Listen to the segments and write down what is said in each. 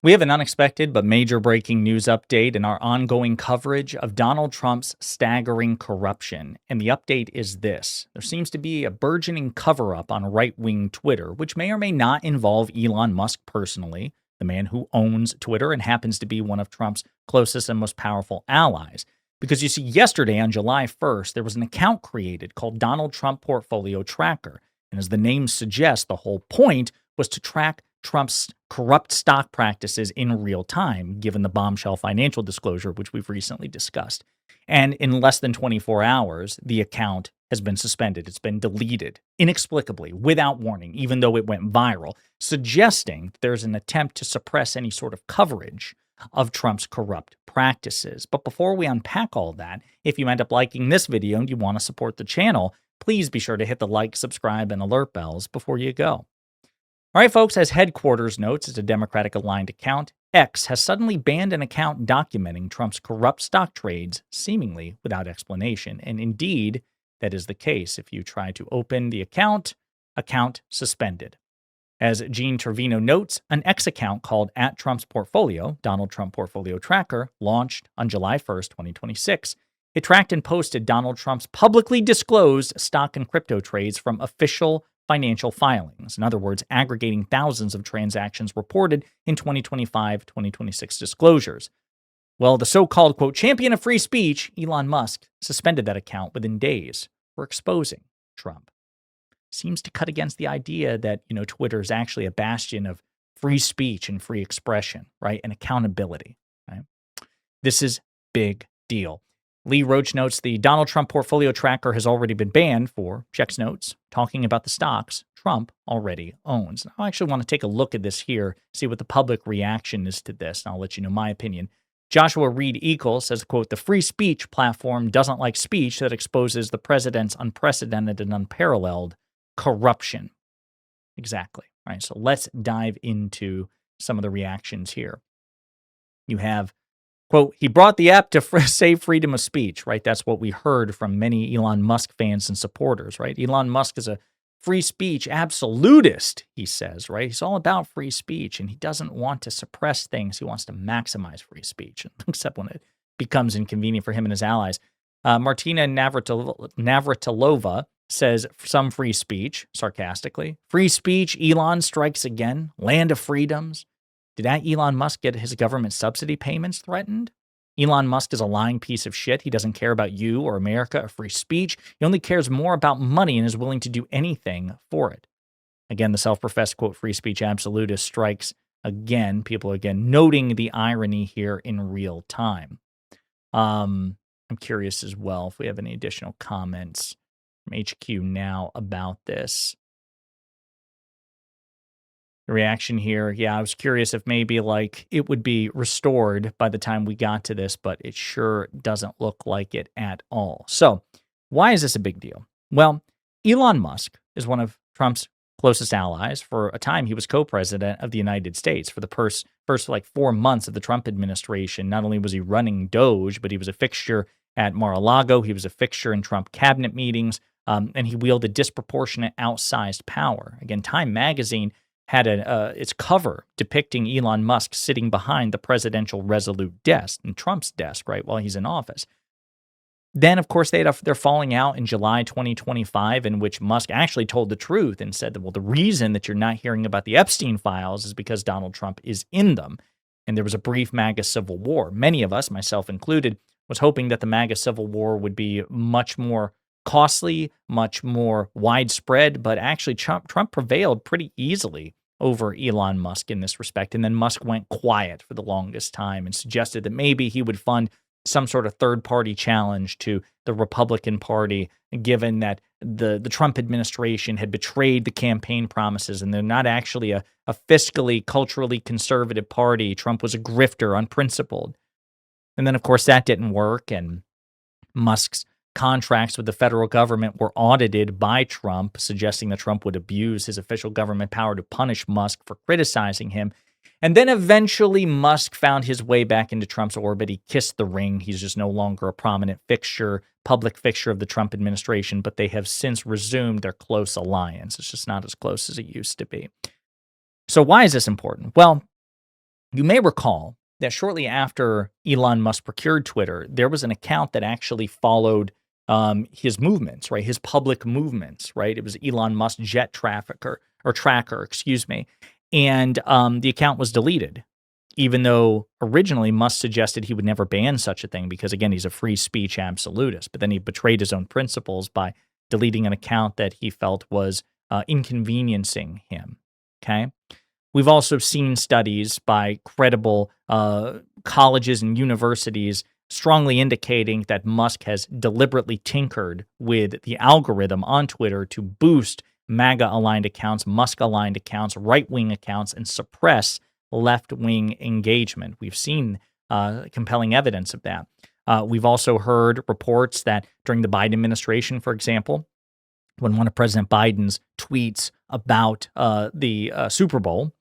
We have an unexpected but major breaking news update in our ongoing coverage of Donald Trump's staggering corruption. And the update is this: there seems to be a burgeoning cover up on right wing Twitter, which may or may not involve Elon Musk personally, the man who owns Twitter and happens to be one of Trump's closest and most powerful allies. Because you see, yesterday on July 1st, there was an account created called Donald Trump Portfolio Tracker. And as the name suggests, the whole point was to track Trump's corrupt stock practices in real time, given the bombshell financial disclosure, which we've recently discussed. And in less than 24 hours, the account has been suspended. It's been deleted inexplicably, without warning, even though it went viral, suggesting there's an attempt to suppress any sort of coverage of Trump's corrupt practices. But before we unpack all that, if you end up liking this video and you want to support the channel, please be sure to hit the like, subscribe, and alert bells before you go. All right, folks, as headquarters notes, it's a Democratic-aligned account. X has suddenly banned an account documenting Trump's corrupt stock trades, seemingly without explanation. And indeed, that is the case. If you try to open the account suspended. As Gene Trevino notes, an X account called @TrumpsPortfolio, Donald Trump Portfolio Tracker, launched on July 1st, 2026. It tracked and posted Donald Trump's publicly disclosed stock and crypto trades from official financial filings. In other words, aggregating thousands of transactions reported in 2025-2026 disclosures. Well, the so-called, quote, champion of free speech, Elon Musk, suspended that account within days for exposing Trump. Seems to cut against the idea that, Twitter is actually a bastion of free speech and free expression, right? And accountability, right? This is big deal. Lee Roach notes the Donald Trump Portfolio Tracker has already been banned for, checks notes, talking about the stocks Trump already owns. I actually want to take a look at this here, see what the public reaction is to this, and I'll let you know my opinion. Joshua Reed Eagle says, quote, the free speech platform doesn't like speech that exposes the president's unprecedented and unparalleled corruption. Exactly. All right, so let's dive into some of the reactions here. You have, quote, he brought the app to save freedom of speech, right? That's what we heard from many Elon Musk fans and supporters, right? Elon Musk is a free speech absolutist, he says, right? He's all about free speech, and he doesn't want to suppress things. He wants to maximize free speech, except when it becomes inconvenient for him and his allies. Martina Navratilova says some free speech, sarcastically. Free speech, Elon strikes again. Land of freedoms. Did Elon Musk get his government subsidy payments threatened? Elon Musk is a lying piece of shit. He doesn't care about you or America or free speech. He only cares more about money and is willing to do anything for it. Again, the self-professed, quote, free speech absolutist strikes again. People are again noting the irony here in real time. I'm curious as well if we have any additional comments from HQ now about this. Reaction here. Yeah, I was curious if maybe it would be restored by the time we got to this, but it sure doesn't look like it at all. So why is this a big deal? Well, Elon Musk is one of Trump's closest allies. For a time, he was co-president of the United States. For the first 4 months of the Trump administration, not only was he running Doge, but he was a fixture at Mar-a-Lago. He was a fixture in Trump cabinet meetings, and he wielded disproportionate outsized power. Again, Time magazine had its cover depicting Elon Musk sitting behind the presidential Resolute desk, and Trump's desk, right, while he's in office. Then, of course, they had their falling out in July 2025, in which Musk actually told the truth and said that, well, the reason that you're not hearing about the Epstein files is because Donald Trump is in them. And there was a brief MAGA civil war. Many of us, myself included, was hoping that the MAGA civil war would be much more costly, much more widespread, but actually Trump prevailed pretty easily over Elon Musk in this respect. And then Musk went quiet for the longest time and suggested that maybe he would fund some sort of third-party challenge to the Republican Party, given that the Trump administration had betrayed the campaign promises and they're not actually a fiscally, culturally conservative party. Trump was a grifter, unprincipled. And then, of course, that didn't work, and Musk's contracts with the federal government were audited by Trump, suggesting that Trump would abuse his official government power to punish Musk for criticizing him. And then eventually Musk found his way back into Trump's orbit. He kissed the ring. He's just no longer a prominent fixture, public fixture of the Trump administration, but they have since resumed their close alliance. It's just not as close as it used to be. So why is this important? Well, You may recall that shortly after Elon Musk procured Twitter, there was an account that actually followed his movements, right? His public movements, right? It was Elon Musk jet trafficker or tracker, excuse me. And the account was deleted, even though originally Musk suggested he would never ban such a thing because, again, he's a free speech absolutist. But then he betrayed his own principles by deleting an account that he felt was inconveniencing him. Okay. We've also seen studies by credible colleges and universities strongly indicating that Musk has deliberately tinkered with the algorithm on Twitter to boost MAGA aligned accounts, Musk aligned accounts, right wing accounts, and suppress left wing engagement. We've seen compelling evidence of that. We've also heard reports that during the Biden administration, for example, when one of President Biden's tweets about the Super Bowl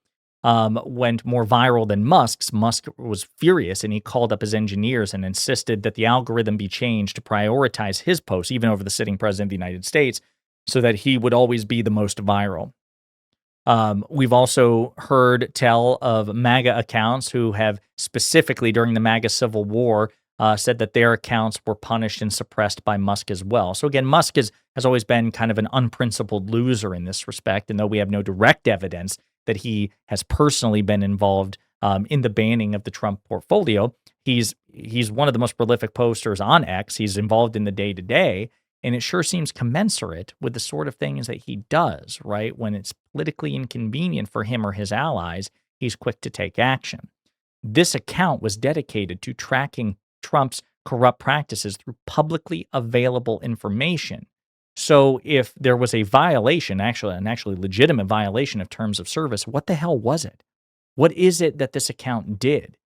went more viral than Musk's, Musk was furious and he called up his engineers and insisted that the algorithm be changed to prioritize his posts, even over the sitting president of the United States, so that he would always be the most viral. We've also heard tell of MAGA accounts who have specifically during the MAGA Civil War said that their accounts were punished and suppressed by Musk as well. So again, Musk has always been kind of an unprincipled loser in this respect. And though we have no direct evidence that he has personally been involved in the banning of the Trump portfolio, he's one of the most prolific posters on X. He's involved in the day-to-day. And it sure seems commensurate with the sort of things that he does, right? When it's politically inconvenient for him or his allies, he's quick to take action. This account was dedicated to tracking Trump's corrupt practices through publicly available information. So if there was a violation, an actually legitimate violation of terms of service, what the hell was it? What is it that this account did?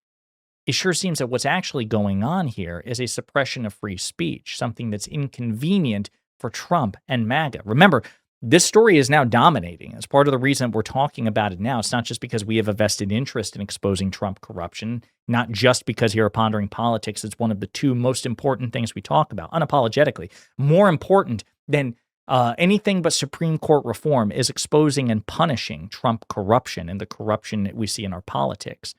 It sure seems that what's actually going on here is a suppression of free speech, something that's inconvenient for Trump and MAGA. Remember, this story is now dominating. As part of the reason we're talking about it now, it's not just because we have a vested interest in exposing Trump corruption, not just because here at Pondering Politics, it's one of the two most important things we talk about, unapologetically. More important than anything but Supreme Court reform is exposing and punishing Trump corruption and the corruption that we see in our politics.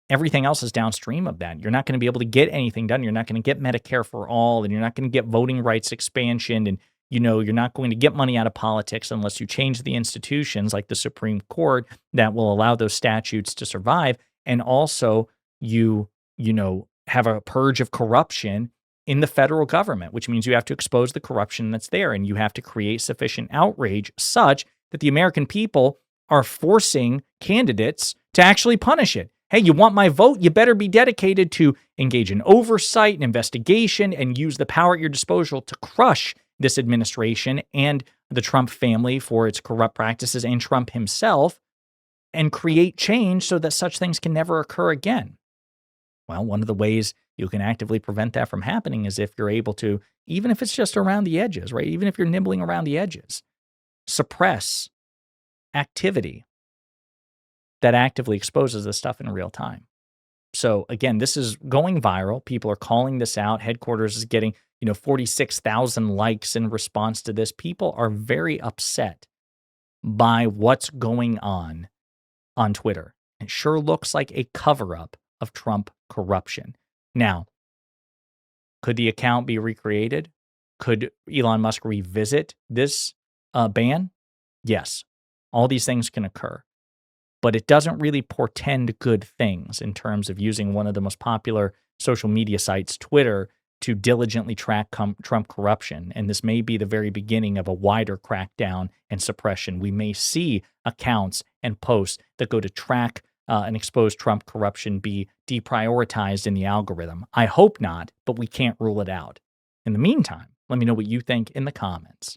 Everything else is downstream of that. You're not going to be able to get anything done. You're not going to get Medicare for all, and you're not going to get voting rights expansion, and you're not going to get money out of politics unless you change the institutions like the Supreme Court that will allow those statutes to survive. And also, you have a purge of corruption in the federal government, which means you have to expose the corruption that's there, and you have to create sufficient outrage such that the American people are forcing candidates to actually punish it. Hey, you want my vote? You better be dedicated to engage in oversight and investigation and use the power at your disposal to crush this administration and the Trump family for its corrupt practices and Trump himself and create change so that such things can never occur again. Well, one of the ways you can actively prevent that from happening is if you're able to, even if it's just around the edges, right? Even if you're nibbling around the edges, suppress activity that actively exposes this stuff in real time. So again, this is going viral. People are calling this out. Headquarters is getting, 46,000 likes in response to this. People are very upset by what's going on Twitter. It sure looks like a cover-up of Trump corruption. Now, could the account be recreated? Could Elon Musk revisit this ban? Yes. All these things can occur. But it doesn't really portend good things in terms of using one of the most popular social media sites, Twitter, to diligently track Trump corruption. And this may be the very beginning of a wider crackdown and suppression. We may see accounts and posts that go to track and expose Trump corruption be deprioritized in the algorithm. I hope not, but we can't rule it out. In the meantime, let me know what you think in the comments.